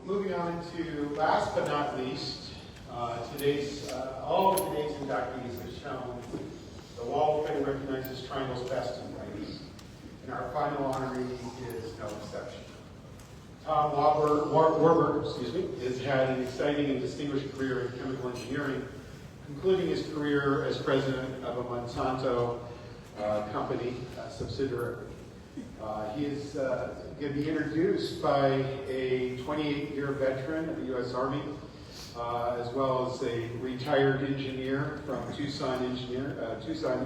moving on to last but not least, all of today's inductees have shown the Wall of Fame recognizes Triangle's best and brightest, and our final honoree is no exception. Tom Warborg, has had an exciting and distinguished career in chemical engineering, concluding his career as president of a Monsanto company subsidiary. He is going to be introduced by a 28-year veteran of the U.S. Army, as well as a retired engineer from Tucson,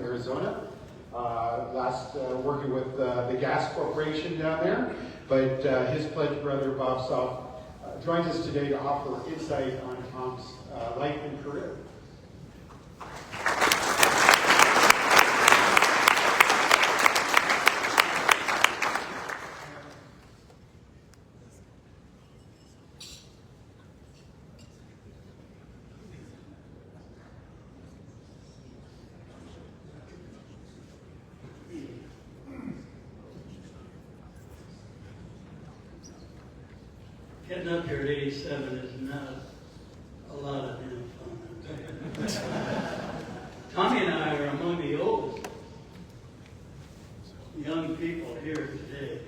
Arizona. Working with the gas corporation down there. But his pledged brother, Bob Soft, joins us today to offer insight on Tom's life and career. Getting up here at 87 is not a lot of damn fun. Tommy and I are among the oldest young people here today.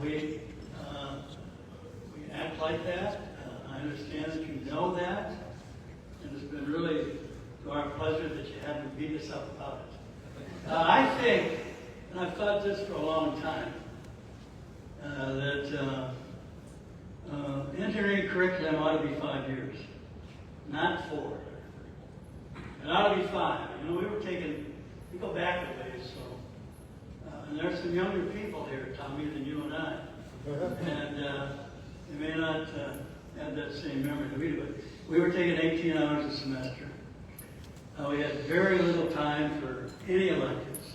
We act like that. I understand that you know that. And it's been really to our pleasure that you haven't beat us up about it. I think, and I've thought this for a long time, that engineering curriculum ought to be 5 years, not 4. It ought to be 5. You know, we go back a ways, so, and there's some younger people here, Tommy, than you and I. And they may not have that same memory that we do, but we were taking 18 hours a semester. We had very little time for any electives.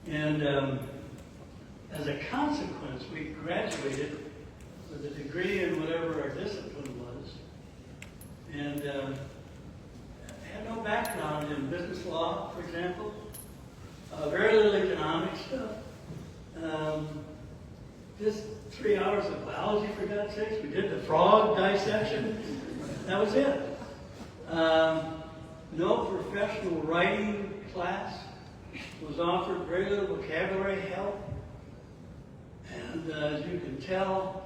And as a consequence, we graduated with a degree in whatever our discipline was, and had no background in business law, for example, very little economic stuff, just 3 hours of biology, for God's sakes. We did the frog dissection. That was it. No professional writing class was offered, very little vocabulary help, and as you can tell,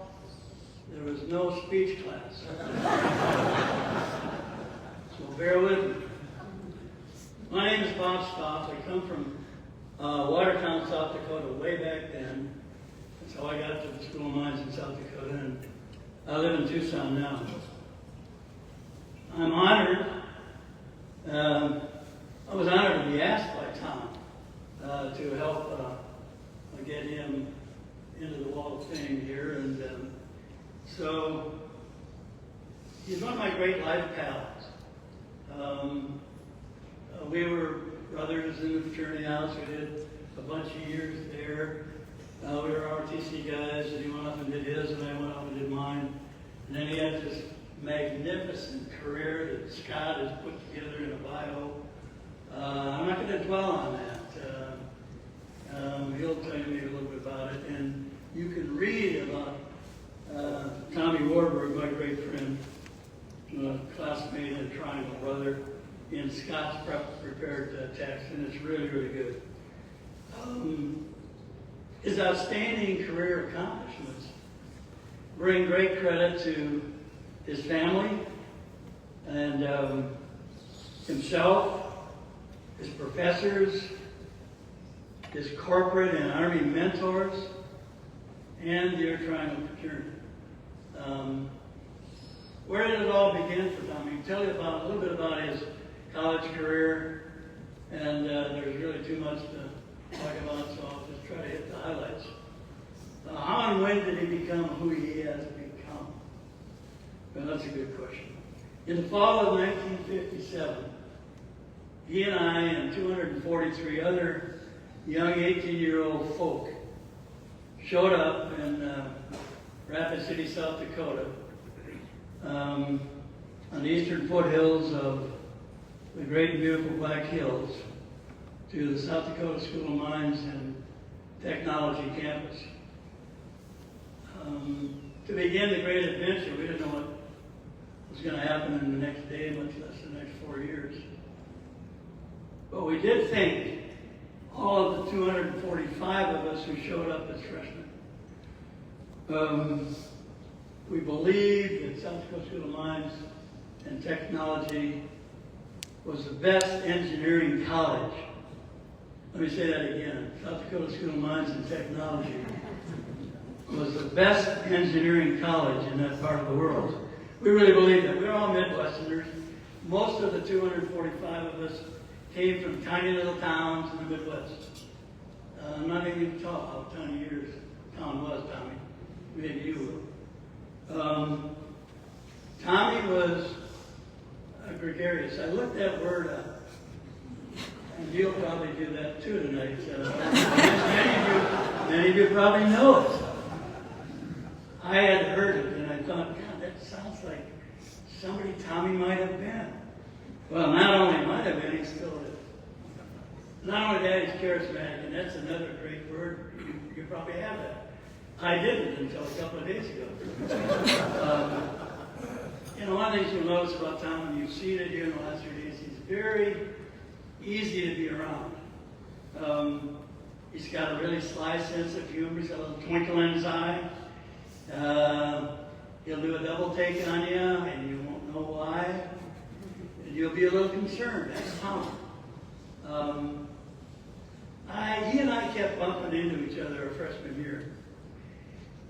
there was no speech class. So bear with me. My name is Bob Stoff. I come from Watertown, South Dakota, way back then. That's how I got to the School of Mines in South Dakota, and I live in Tucson now. I'm honored. I was honored to be asked by Tom to help get him into the Wall of Fame here, and so he's one of my great life pals. We were brothers in the fraternity house. We did a bunch of years there. We were RTC guys, and he went off and did his, and I went off and did mine. And then he had this magnificent career that Scott has put together in a bio. I'm not going to dwell on that. He'll tell you maybe a little bit about it. And you can read about Tommy Warborg, my great friend, classmate and Triangle brother, in Scott's prepared text, and it's really, really good. His outstanding career accomplishments bring great credit to his family and himself, his professors, his corporate and Army mentors, and your Triangle Fraternity. Where did it all begin for Tommy? I'll tell you a little bit about his college career, and there's really too much to talk about, so I'll just try to hit the highlights. How and when did he become who he has become? Well, that's a good question. In the fall of 1957, he and I and 243 other young 18-year-old folk showed up in Rapid City, South Dakota, on the eastern foothills of the great and beautiful Black Hills, to the South Dakota School of Mines and Technology campus. to begin the great adventure. We didn't know what was going to happen in the next day, much less the next 4 years. But we did think all of the 245 of us who showed up as freshmen, we believed that South Dakota School of Mines and Technology was the best engineering college. Let me say that again. South Dakota School of Mines and Technology was the best engineering college in that part of the world. We really believe that. We're all Midwesterners. Most of the 245 of us came from tiny little towns in the Midwest. I'm not even going to talk how tiny your town was, Tommy. Maybe you will. Tommy was gregarious. I looked that word up. And you'll probably do that too tonight. Many of you probably know it. I had heard it, and I thought, God, that sounds like somebody Tommy might have been. Well, not only might have been, he still is. Not only that, he's charismatic, and that's another great word. You probably have that. I didn't until a couple of days ago. One of the things you'll notice about Tom, and you've seen it here in the last few days, he's very easy to be around. He's got a really sly sense of humor. He's got a little twinkle in his eye. He'll do a double take on you, and you won't know why. And you'll be a little concerned. That's Tom. He and I kept bumping into each other our freshman year.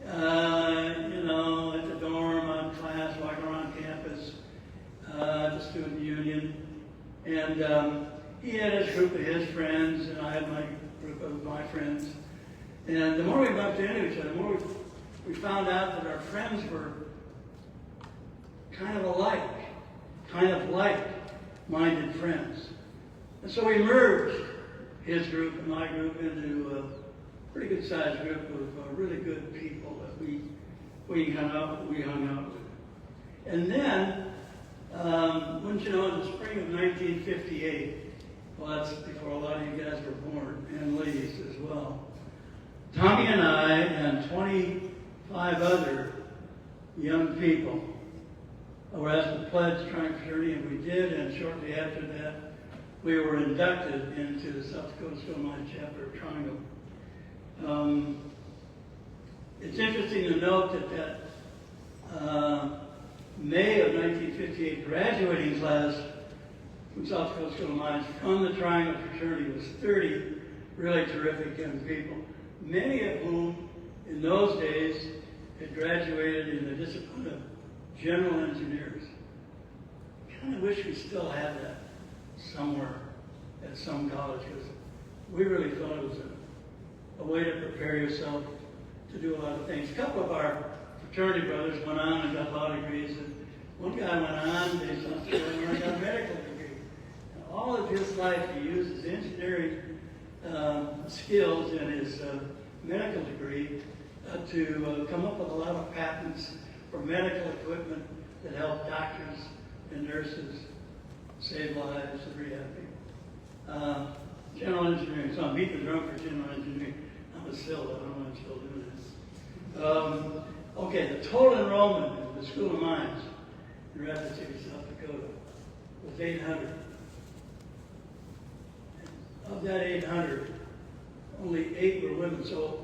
At the dorm, on class, walking around campus, the student union. And he had his group of his friends, and I had my group of my friends. And the more we bumped into each other, the more we found out that our friends were kind of alike, kind of like-minded friends. And so we merged his group and my group into a pretty good-sized group of really good people that we hung out with. And then, wouldn't you know, in the spring of 1958, well, that's before a lot of you guys were born, and ladies as well, Tommy and I and 25 other young people were asked to pledge Triangle Fraternity, and we did, and shortly after that, we were inducted into the South Dakota School of Mines chapter of Triangle. It's interesting to note that May of 1958 graduating class from South Dakota School of Mines from the Triangle Fraternity was 30 really terrific young people, many of whom in those days had graduated in the discipline of general engineers. I kind of wish we still had that somewhere at some college, because we really thought it was a way to prepare yourself to do a lot of things. A couple of our fraternity brothers went on and got law degrees, and one guy went on based on school and got a medical degree. And all of his life he used his engineering skills and his medical degree to come up with a lot of patents for medical equipment that help doctors and nurses save lives and rehab people. General engineering. So I'm beating the drum for general engineering. I'm a still, I don't know why I'm still doing this. Okay, the total enrollment in the School of Mines in Rapid City, South Dakota was 800. Of that 800, only 8 were women. So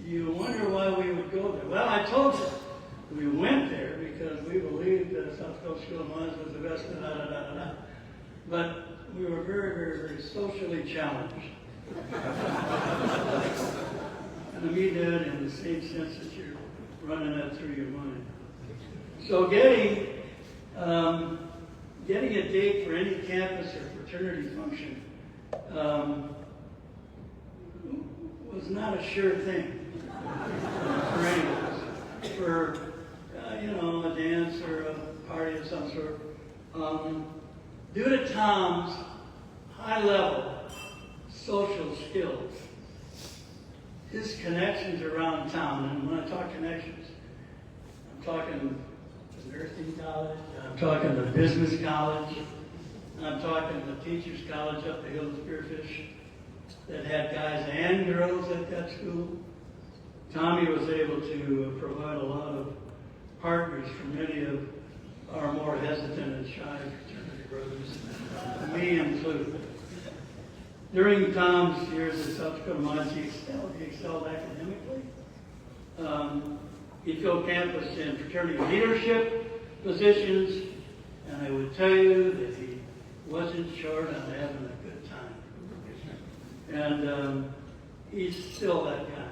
you wonder why we would go there. Well, I told you, we went there because we believed that South Dakota School of Mines was the best, But we were very, very, very socially challenged. And we did in the same sense that you're running that through your mind. So getting a date for any campus or fraternity function was not a sure thing for any of us. For a dance or a party of some sort. Due to Tom's high-level social skills, his connections around town, and when I talk connections, I'm talking the nursing college, I'm talking the business college, I'm talking the teachers college up the hill in Spearfish that had guys and girls at that school. Tommy was able to provide a lot of departures from many of our more hesitant and shy fraternity brothers, me included. During Tom's years at South Dakota Mines, he excelled academically. He filled campus in fraternity leadership positions, and I would tell you that he wasn't short on having a good time. And he's still that guy.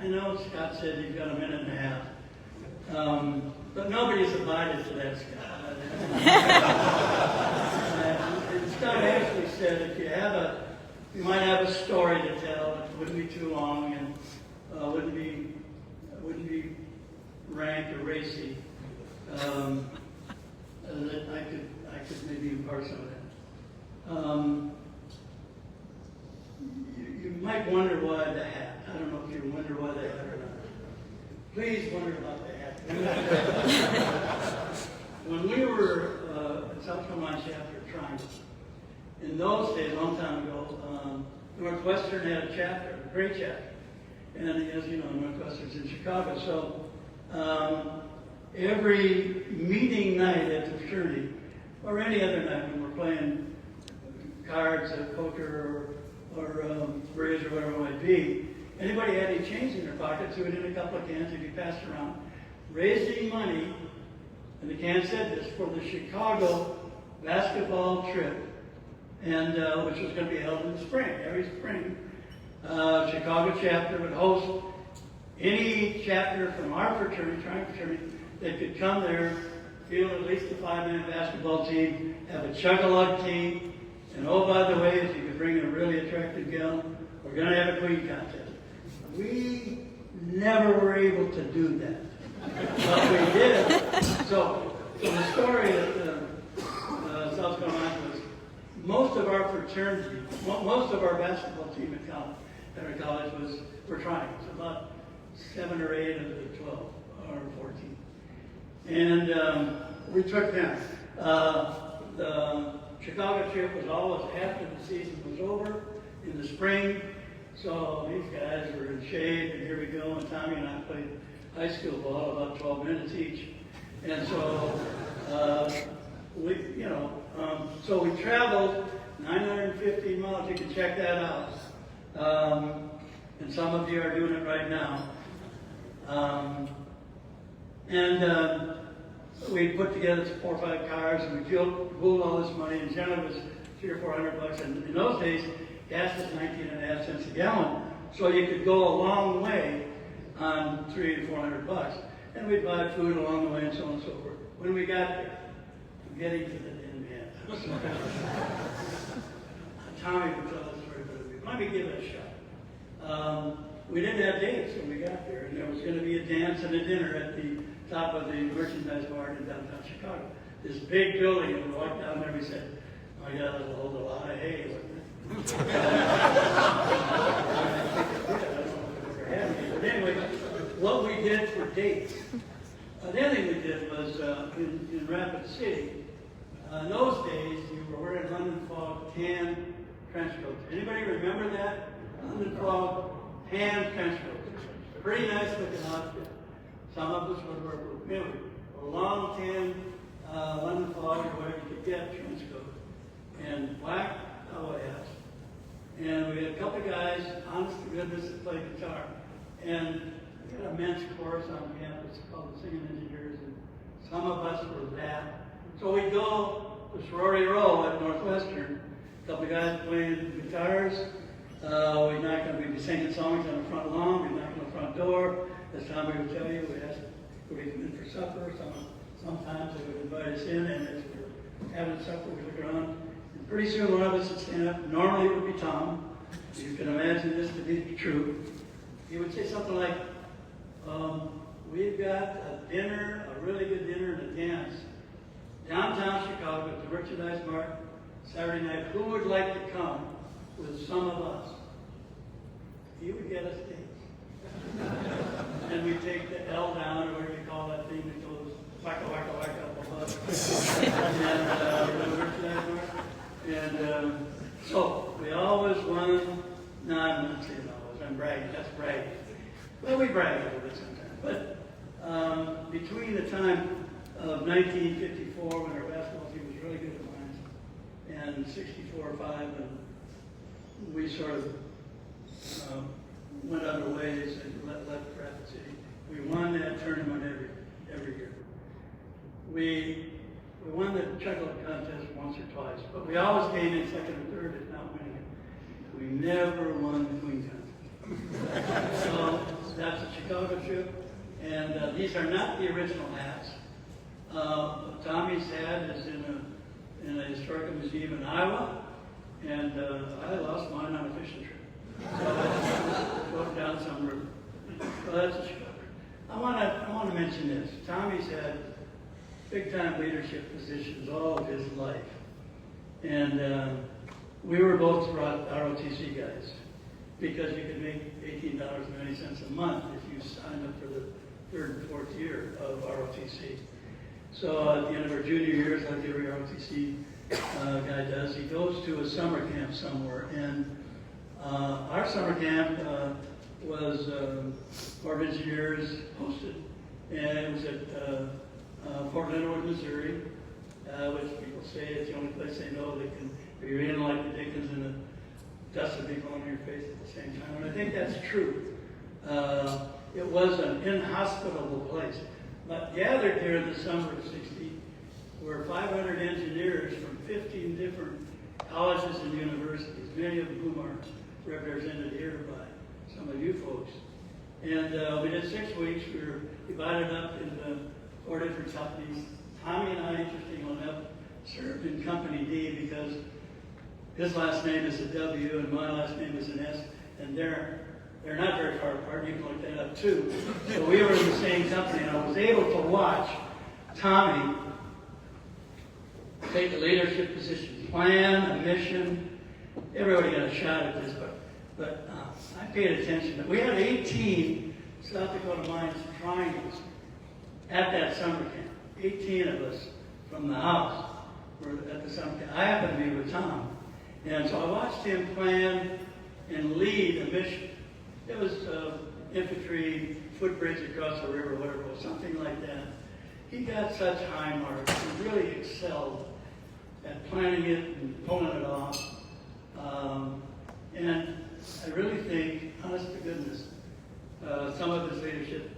I know Scott said he's got a minute and a half, but nobody's abided to that, Scott. And Scott actually said you might have a story to tell. It wouldn't be too long and wouldn't be rank or racy. That I could maybe impart some of that. You might wonder why the hat. I don't know if you wonder why the hat or not. Please wonder about the hat. When we were at South Dakota Mines chapter Triangle, in those days, a long time ago, Northwestern had a chapter, a great chapter. And as you know, Northwestern's in Chicago. So every meeting night at the fraternity, or any other night when we're playing cards, poker, or bridge, or whatever it might be, anybody had any change in their pocket, threw it in a couple of cans, if you passed around, raising money, and the can said this, for the Chicago basketball trip, and which was going to be held in the spring. Every spring, Chicago chapter would host any chapter from our fraternity, Triangle Fraternity, that could come there, field at least a 5-man basketball team, have a chug-a-lug team, and oh, by the way, if you could bring a really attractive gal, we're going to have a queen contest. We never were able to do that. But we did. So the story at South Dakota Mines was most of our fraternity, most of our basketball team at our college were triangles, about 7 or 8 of the 12 or 14. And we took them. The Chicago trip was always after the season was over in the spring. So these guys were in shape, and here we go. And Tommy and I played high school ball about 12 minutes each. And so so we traveled 950 miles. You can check that out. And some of you are doing it right now. We put together 4 or 5 cars, and we pooled all this money, and generally it was $300 or $400. And in those days, gas was 19.5 cents a gallon, so you could go a long way on $300 to $400. And we'd buy food along the way, and so on and so forth. When we got there, I'm getting to the end, man. Tommy would tell the story, but let me give it a shot. We didn't have dates when we got there, and there was going to be a dance and a dinner at the top of the merchandise mart in downtown Chicago. This big building, and we walked down there and we said, oh yeah, that'll hold a lot of hay, wouldn't it? But anyway, what we did for dates, the other thing we did was in Rapid City, in those days, you were wearing London Fog tan trench coats. Anybody remember that? London Fog tan trench coats. Pretty nice looking outfit. Some of us would wear a long tan London Fog or whatever you could get, trench coat, and black cowboy hats. And we had a couple of guys, honest to goodness, that played guitar. And we had a men's chorus on campus called the Singing Engineers, and some of us were that. So we'd go to sorority row at Northwestern, a couple of guys playing guitars. We'd be singing songs on the front lawn, we'd knock on the front door. This time we would tell you, we'd ask if we come in for supper. Sometimes they would invite us in, and as we were having supper, we'd look around. And pretty soon one of us would stand up. Normally it would be Tom. You can imagine this to be true. He would say something like, we've got a dinner, a really good dinner and a dance downtown Chicago at the merchandise mart Saturday night. Who would like to come with some of us? He would get us dates. And we take the L down, or whatever you call that thing that goes wacka, wacka, wacka up above. And so we always won. No, I'm not saying always. I'm bragging. That's bragging. Well, we brag a little bit sometimes. But between the time of 1954, when our basketball team was really good at Mines, and 64 or 5, and we sort of went other ways and left Rapid City. We won that tournament every year. We won the chocolate contest once or twice, but we always came in second or third, if not winning it. We never won the Queen contest. So that's a Chicago trip, and these are not the original hats. Tommy's hat is in a historical museum in Iowa, and I lost mine on a fishing trip. So I floated down some river. So that's a Chicago. I want to mention this. Tommy's had big-time leadership positions all of his life. And we were both ROTC guys because you could make $18.90 a month if you signed up for the third and fourth year of ROTC. So at the end of our junior years, like every ROTC guy does, he goes to a summer camp somewhere. And our summer camp was Corps of Engineers hosted. And it was at Fort Leonard, Missouri, which people say it's the only place they know that can be in like the Dickens and the dust would be blowing in your face at the same time. And I think that's true. It was an inhospitable place. But gathered here in the summer of '60 were 500 engineers from 15 different colleges and universities, many of whom are represented here by some of you folks. And we did 6 weeks. We were divided up into 4 different companies. Tommy and I, interestingly enough, served in Company D because his last name is a W and my last name is an S, and they're not very far apart. You can look that up too. So we were in the same company, and I was able to watch Tommy take a leadership position, plan, a mission. Everybody got a shot at this, but I paid attention. We had 18 South Dakota Mines triangles at that summer camp. 18 of us from the house were at the summer camp. I happened to be with Tom. And so I watched him plan and lead a mission. It was infantry, footbridge across the river, whatever it was, something like that. He got such high marks. He really excelled at planning it and pulling it off. And I really think, honest to goodness, some of his leadership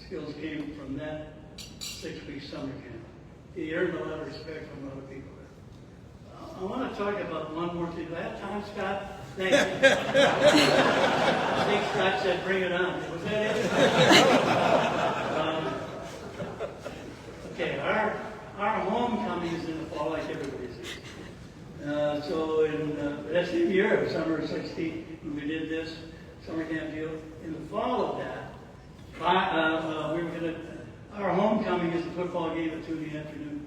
skills came from that 6-week summer camp. He earned a lot of respect from a lot of people there. I want to talk about one more thing. Do I have time, Scott? Thank you. I think Scott said, bring it on. Was that it? Okay, our homecoming is in the fall, like everybody's. So in that same year of summer of '60, when we did this summer camp deal, in the fall of that, we were going to. Our homecoming is a football game at 2 in the afternoon.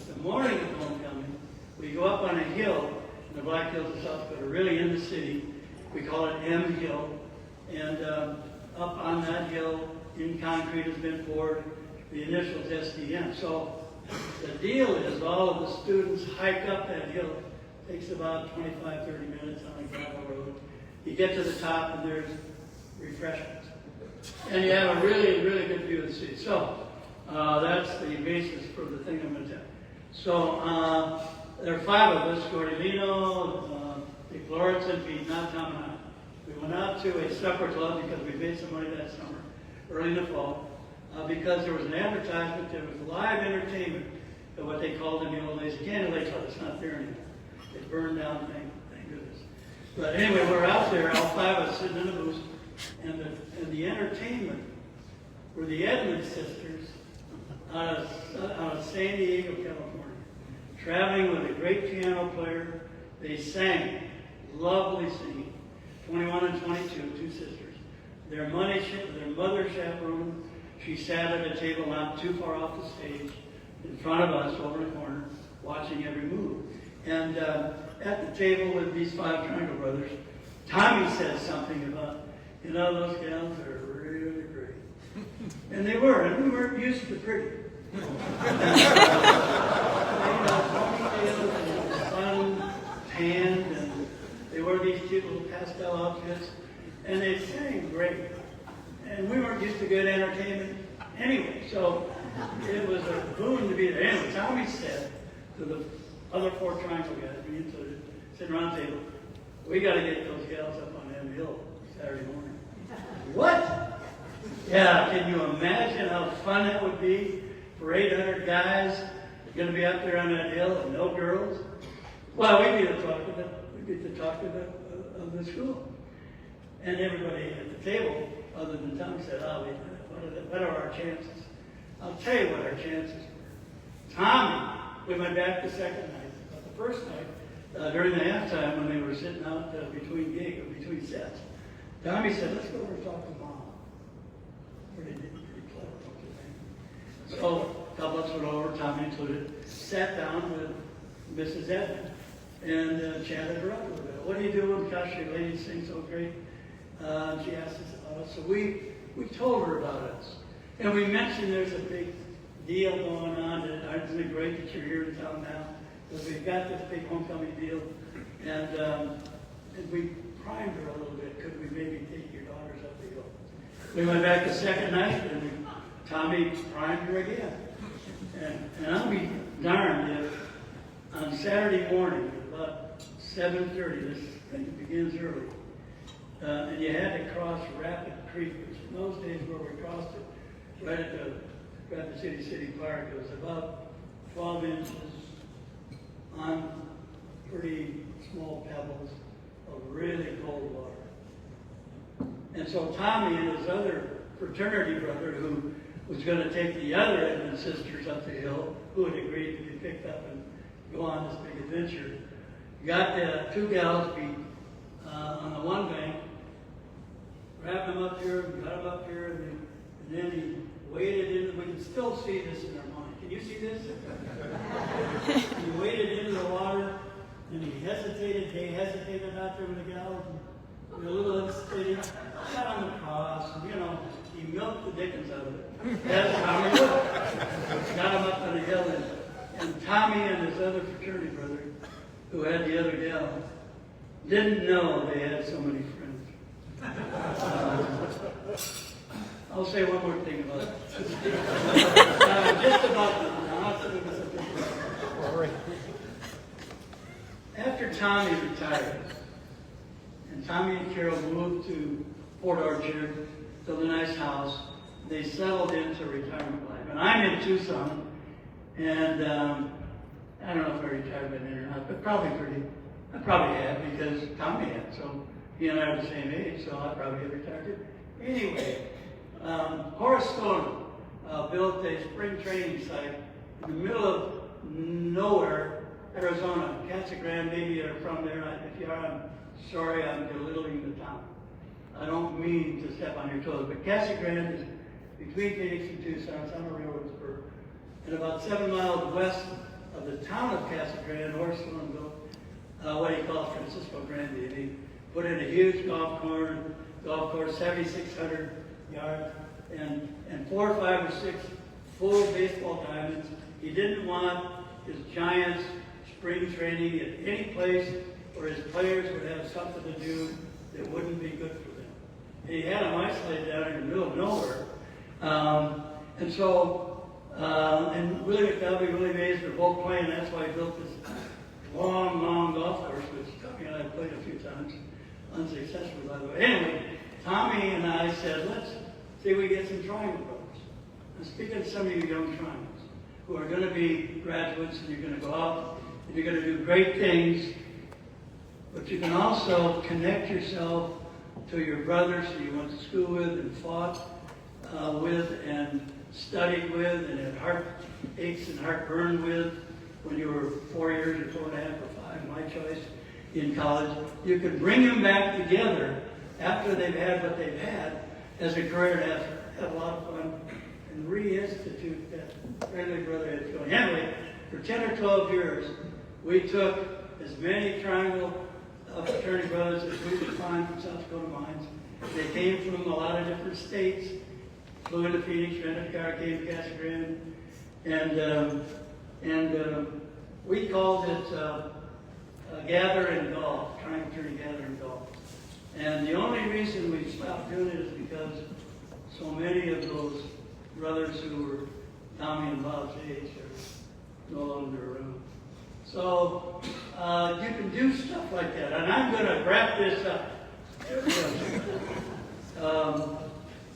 The morning of homecoming, we go up on a hill in the Black Hills of South Dakota, really in the city. We call it M Hill. And up on that hill, in concrete has been poured, the initials SDM. So the deal is all of the students hike up that hill. It takes about 25, 30 minutes on a gravel road. You get to the top and there's refreshments. And you have a really, really good view of the city. So that's the basis for the thing I'm going to tell you. So there are 5 of us, Gordolino, Dick Lawrence, and Pete, not Tom and I. We went out to a supper club because we made some money that summer, early in the fall, because there was an advertisement, there was live entertainment of what they called in the old days a Candlelight Club. It's not there anymore. It burned down, thank goodness. But anyway, we're out there, all 5 of us sitting in the booth, and the entertainment were the Edmonds sisters out of San Diego, California, traveling with a great piano player. They sang, lovely singing, 21 and 22, 2 sisters. Their mother chaperone, she sat at a table not too far off the stage, in front of us, over in the corner, watching every move. And at the table with these 5 Triangle brothers, Tommy said something about, those gals are really great. And they were, and we weren't used to pretty. Ponytails and sun tanned, and they wore these cute little pastel outfits, and they sang great. And we weren't used to good entertainment. Anyway, so it was a boon to be there. Anyway, Tommy said to the other 4 Triangle guys, we included, sitting around the table, we got to get those gals up on that hill Saturday morning. What? Yeah, can you imagine how fun that would be for 800 guys going to be up there on that hill and no girls? Well, we'd be the talk of the school. And everybody at the table, other than Tom, said, oh, what are our chances? I'll tell you what our chances were. Tommy, we went back the second night. But the first night, during the halftime when they were sitting out between sets, Tommy said, let's go over and talk to Mom. Pretty clever, don't you think? So a couple of us went over, Tommy included, sat down with Mrs. Edmond and chatted her up a little bit. What are you doing? Gosh, your lady sings so great. She asked us about us. So we told her about us. And we mentioned there's a big deal going on. Isn't it great that you're here in town now? Because we've got this big homecoming deal. And we primed her a little bit. Could we maybe take your daughters up the hill? We went back the second night, and Tommy primed her again. And I'll be darned if on Saturday morning, about 7:30, this thing begins early, and you had to cross Rapid Creek, which in those days where we crossed it, right at the Rapid City Park, it was about 12 inches on pretty small pebbles of really cold water. And so Tommy and his other fraternity brother, who was going to take the other Edmond sisters up the hill, who had agreed to be picked up and go on this big adventure, got the 2 gals on the one bank, grabbed them up here, got them up here, and then he waded in. We can still see this in our mind. Can you see this? He waded into the water, and he hesitated. They hesitated out there with the gals. A little hesitated. Got on the cross, and he milked the dickens out of it. That's how he looked. Got him up on the hill, and Tommy and his other fraternity brother, who had the other gal, didn't know they had so many friends. I'll say one more thing about it. Just about after Tommy retired, and Tommy and Carol moved to Port Orchard, built a nice house, they settled into retirement life. And I'm in Tucson, and I don't know if I retired by then or not, but I probably had, because Tommy had. So he and I are the same age, so I probably had retired too. Anyway, Horace Stone built a spring training site in the middle of nowhere, Arizona. Casa Grande, maybe you're from there. If you are, I'm sorry, I'm belittling the town. I don't mean to step on your toes, but Casa Grande is between Phoenix and Tucson. It's on a railroad spur. And about 7 miles west of the town of Casa Grande, Horace Stone built what he calls Francisco Grande. He put in a huge golf course, 7,600 yards, and 4 or 5 or 6 full baseball diamonds. He didn't want his Giants spring training at any place where his players would have something to do that wouldn't be good for them. He had them isolated down in the middle of nowhere. And Willie McDowell, Willie Mays were both playing. That's why he built this long golf course, which Tommy and I played a few times, unsuccessfully, by the way. Anyway, Tommy and I said, let's see if we get some Triangle brothers. I'm speaking to some of you young Triangles who are going to be graduates, and you're going to go out and you're going to do great things, but you can also connect yourself to your brothers who you went to school with and fought with and studied with and had heartaches and heartburn with when you were 4 years or 4.5 or 5, my choice, in college. You can bring them back together after they've had what they've had as a career and have a lot of fun and reinstitute that friendly brotherhood going. Anyway, for 10 or 12 years, we took as many Triangle fraternity brothers as we could find from South Dakota Mines. They came from a lot of different states, flew into Phoenix, rented a car, came to Casa Grande, and we called it Gather and Golf, Triangle Fraternity Gather and Golf. And the only reason we stopped doing it is because so many of those brothers who were Tommy and Bob's age are no longer around. So you can do stuff like that. And I'm going to wrap this up.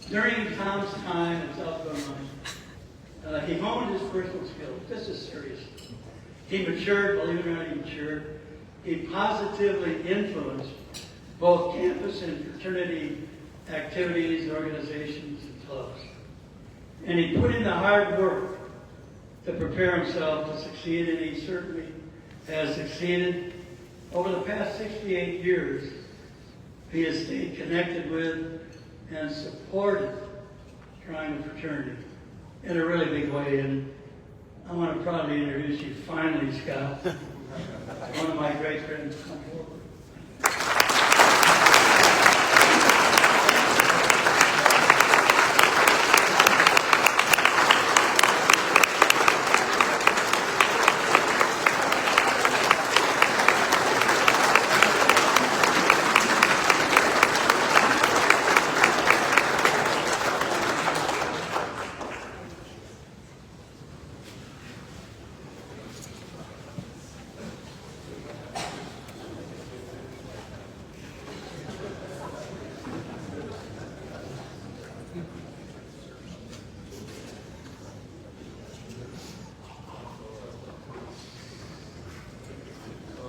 During Tom's time at South Dakota Mines, he honed his personal skills. This is serious. He matured, believe it or not, he matured. He positively influenced both campus and fraternity activities, organizations, and clubs. And he put in the hard work to prepare himself to succeed, and he certainly has succeeded. Over the past 68 years, he has stayed connected with and supported Triangle Fraternity in a really big way. And I want to proudly introduce you finally, Scott, one of my great friends, Tom Warborg.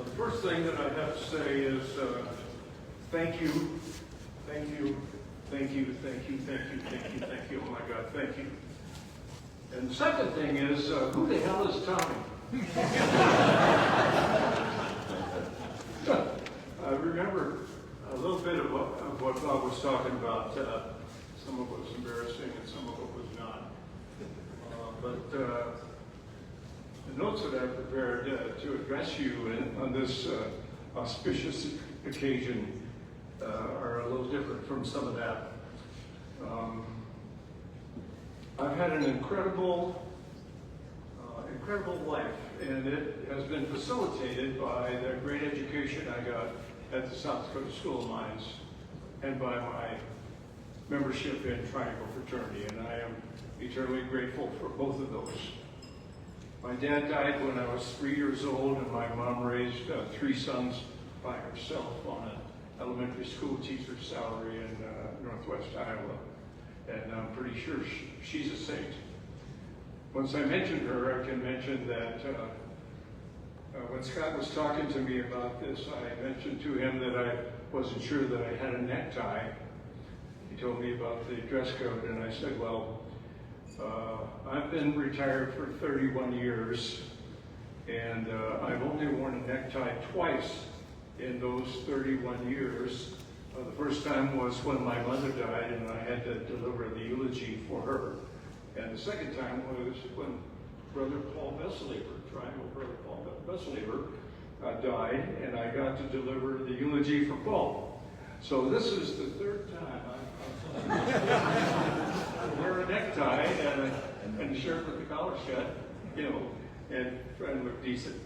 The first thing that I have to say is thank you, thank you, thank you, thank you, thank you, thank you, thank you, oh my God, thank you. And the second thing is, who the hell is Tommy? I remember a little bit of what Bob was talking about. Some of it was embarrassing and some of it was not. But the notes that I prepared to address you on this auspicious occasion are a little different from some of that. I've had an incredible life, and it has been facilitated by the great education I got at the South Dakota School of Mines and by my membership in Triangle Fraternity, and I am eternally grateful for both of those. My dad died when I was 3 years old, and my mom raised 3 sons by herself on an elementary school teacher's salary in Northwest Iowa. And I'm pretty sure she's a saint. Once I mentioned her, I can mention that when Scott was talking to me about this, I mentioned to him that I wasn't sure that I had a necktie. He told me about the dress code, and I said, well, I've been retired for 31 years, and I've only worn a necktie twice in those 31 years. The first time was when my mother died, and I had to deliver the eulogy for her. And the second time was when Brother Paul Besslever, Triangle Brother Paul Besslever, died, and I got to deliver the eulogy for Paul. So this is the third time I wear a necktie and a shirt with the collar shut, and try and look decent.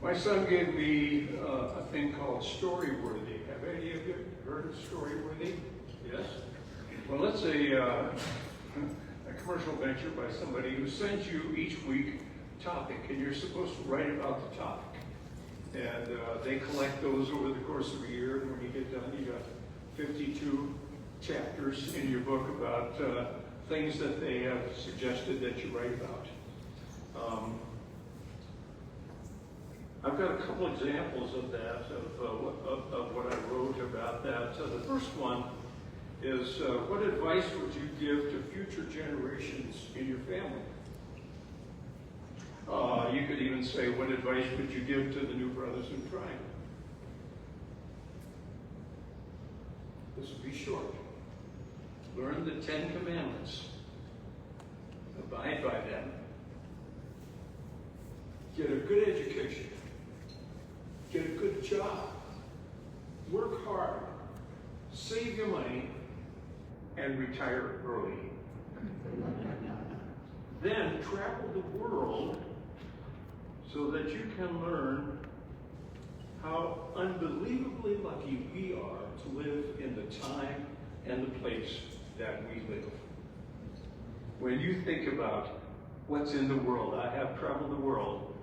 My son gave me a thing called Storyworthy. Have any of you heard of Storyworthy? Yes? Well, it's a commercial venture by somebody who sends you each week a topic, and you're supposed to write about the topic. And they collect those over the course of a year, and when you get done, you got 52 chapters in your book about things that they have suggested that you write about. I've got a couple examples of that, of what I wrote about that. The first one is, what advice would you give to future generations in your family? You could even say, what advice would you give to the new brothers in Triangle? This will be short. Learn the 10 Commandments. Abide by them. Get a good education. Get a good job. Work hard. Save your money. And retire early. Then travel the world so that you can learn how unbelievably lucky we are to live in the time and the place that we live. When you think about what's in the world, I have traveled the world,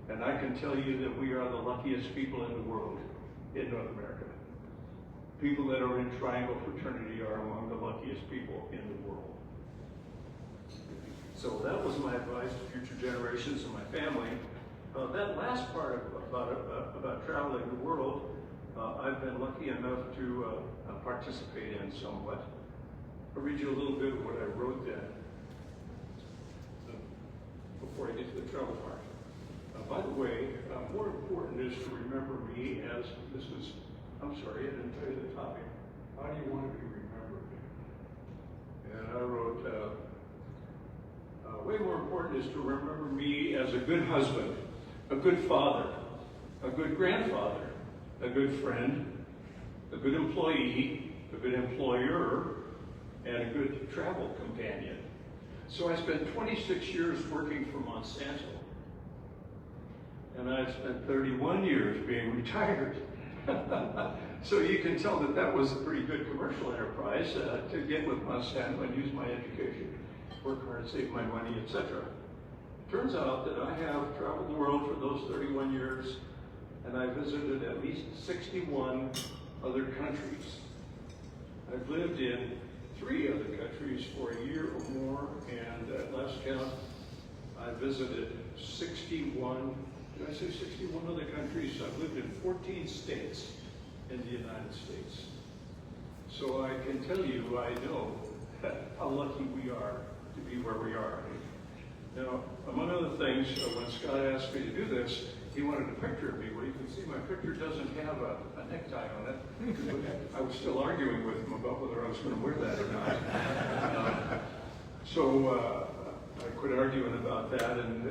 and I can tell you that we are the luckiest people in the world in North America. People that are in Triangle Fraternity are among the luckiest people in the world. So that was my advice to future generations and my family. That last part about traveling the world, I've been lucky enough to participate in somewhat. I'll read you a little bit of what I wrote then before I get to the travel part. By the way, more important is to remember me as this is, I'm sorry, I didn't tell you the topic. How do you want to be remembered? And I wrote, way more important is to remember me as a good husband, a good father, a good grandfather, a good friend, a good employee, a good employer, and a good travel companion. So I spent 26 years working for Monsanto, and I've spent 31 years being retired. So you can tell that that was a pretty good commercial enterprise to get with Monsanto and use my education, work hard, save my money, etc. Turns out that I have traveled the world for those 31 years, and I visited at least 61 other countries. I've lived in 3 other countries for a year or more, and at last count, I visited 61, did I say 61 other countries? I've lived in 14 states in the United States. So I can tell you, I know how lucky we are to be where we are. Now, among other things, when Scott asked me to do this, he wanted a picture of me. Well, you can see my picture doesn't have a necktie on it. I was still arguing with him about whether I was going to wear that or not. So I quit arguing about that and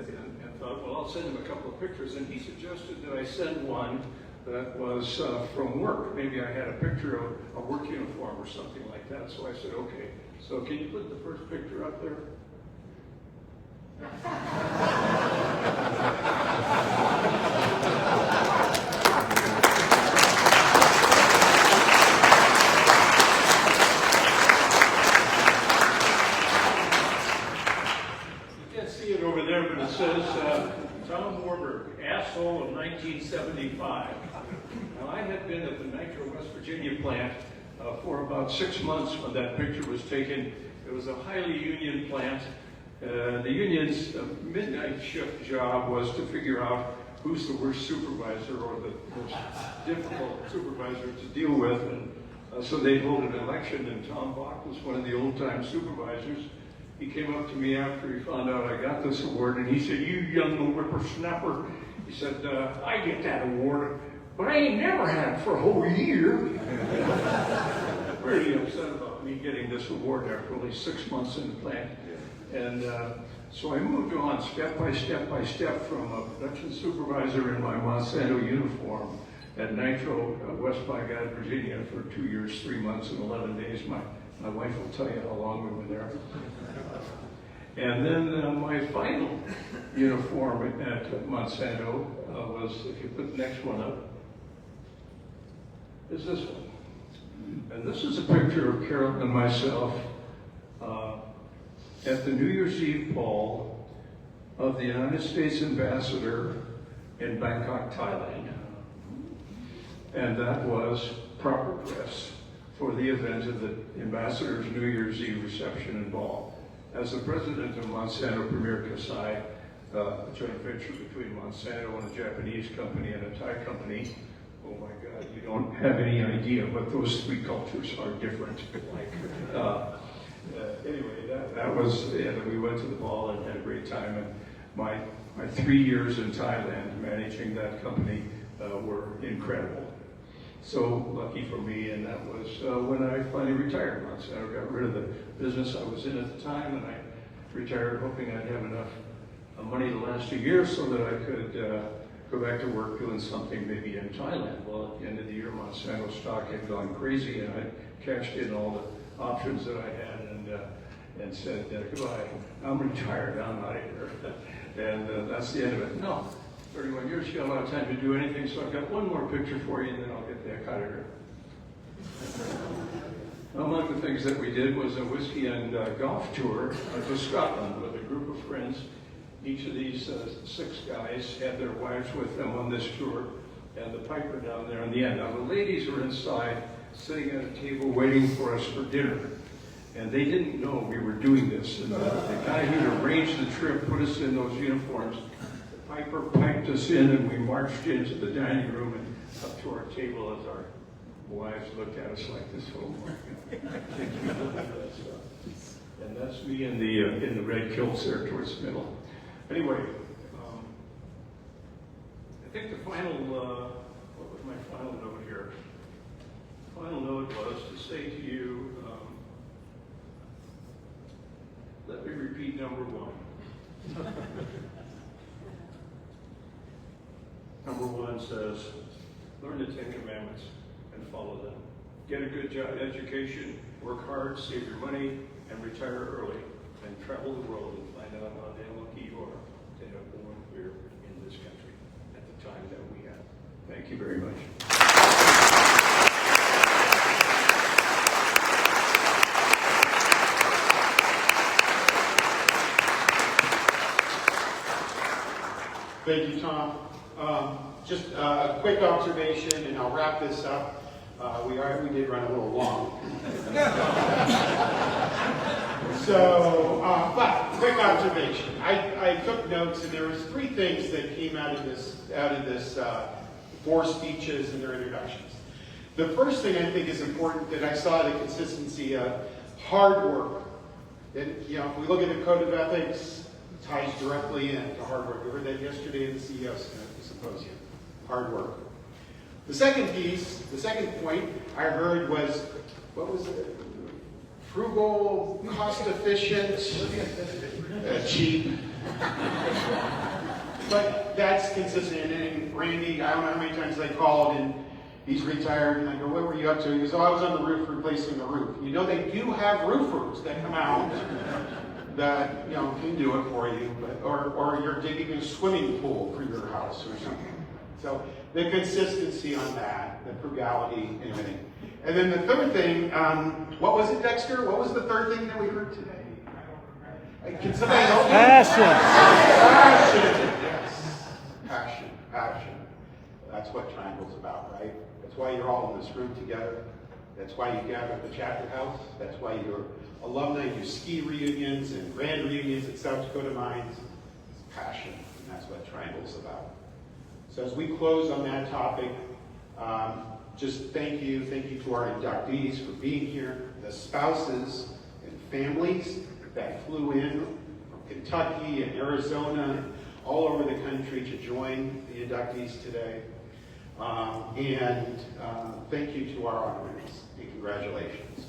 thought, well, I'll send him a couple of pictures. And he suggested that I send one that was from work. Maybe I had a picture of a work uniform or something like that. So I said, okay. So can you put the first picture up there? Over there, but it says Tom Warborg, asshole of 1975. Now, I had been at the Nitro, West Virginia plant for about 6 months when that picture was taken. It was a highly union plant. The union's midnight shift job was to figure out who's the worst supervisor or the most difficult supervisor to deal with. And so they hold an election, and Tom Bach was one of the old-time supervisors. He came up to me after he found out I got this award, and he said, "You young whippersnapper," he said, "I get that award, but I ain't never had it for a whole year." Really upset about me getting this award after only 6 months in the plant. And so I moved on step by step from a production supervisor in my Monsanto uniform at Nitro, West by God, Virginia, for 2 years, 3 months, and 11 days. My wife will tell you how long we were there. And then my final uniform at Monsanto was, if you put the next one up, is this one. And this is a picture of Carol and myself at the New Year's Eve ball of the United States Ambassador in Bangkok, Thailand. And that was proper dress for the event of the Ambassador's New Year's Eve reception and ball. As the president of Monsanto Premier Kasai, a joint venture between Monsanto and a Japanese company and a Thai company, oh my God, you don't have any idea, but those 3 cultures are different. Anyway, that was it. We went to the ball and had a great time. And my 3 years in Thailand managing that company were incredible. So lucky for me, and that was when I finally retired. Monsanto got rid of the business I was in at the time, and I retired hoping I'd have enough money to last a year so that I could go back to work doing something maybe in Thailand. Well, at the end of the year, Monsanto stock had gone crazy, and I cashed in all the options that I had and said, goodbye, I'm retired, I'm out of here. And that's the end of it. No. 31 years, you got a lot of time to do anything, so I've got one more picture for you, and then I'll get the heck out of here. Among the things that we did was a whiskey and golf tour to Scotland with a group of friends. Each of these 6 guys had their wives with them on this tour, and the piper down there in the end. Now the ladies were inside, sitting at a table waiting for us for dinner, and they didn't know we were doing this. And the guy who arranged the trip put us in those uniforms. The piper piped us in, and we marched into the dining room and up to our table as our wives looked at us like this. Oh my God, I can't believe that stuff. And that's me in the red kilts there towards the middle. Anyway, I think the final, what was my final note here? Final note was to say to you, let me repeat number 1. Number 1 says, learn the 10 Commandments and follow them. Get a good job, education, work hard, save your money, and retire early. And travel the world and find out how damn lucky you are to have born here in this country at the time that we have. Thank you very much. Thank you, Tom. Just a quick observation, and I'll wrap this up. We did run a little long. But quick observation. I took notes, and there was 3 things that came out of this 4 speeches and their introductions. The first thing I think is important that I saw the consistency of hard work. And if we look at the Code of Ethics, it ties directly into hard work. We heard that yesterday in the CEO Symposium. Hard work. The second piece, the second point I heard was, what was it? Frugal, cost-efficient, cheap. But that's consistent. And Randy, I don't know how many times I called, and he's retired, and I go, what were you up to? He goes, oh, I was on the roof replacing the roof. They do have roofers that come out that can do it for you, or you're digging a swimming pool for your house or something. So the consistency on that, the frugality, and everything. And then the third thing, what was it, Dexter? What was the third thing that we heard today? Can somebody help me? Passion. Passion. Yes. Passion. That's what Triangle's about, right? That's why you're all in this room together. That's why you gather at the chapter house. That's why you're alumni do ski reunions and grand reunions at South Dakota Mines. It's passion, and that's what Triangle's about. So as we close on that topic, just thank you to our inductees for being here, the spouses and families that flew in from Kentucky and Arizona and all over the country to join the inductees today. And thank you to our honorees, and congratulations.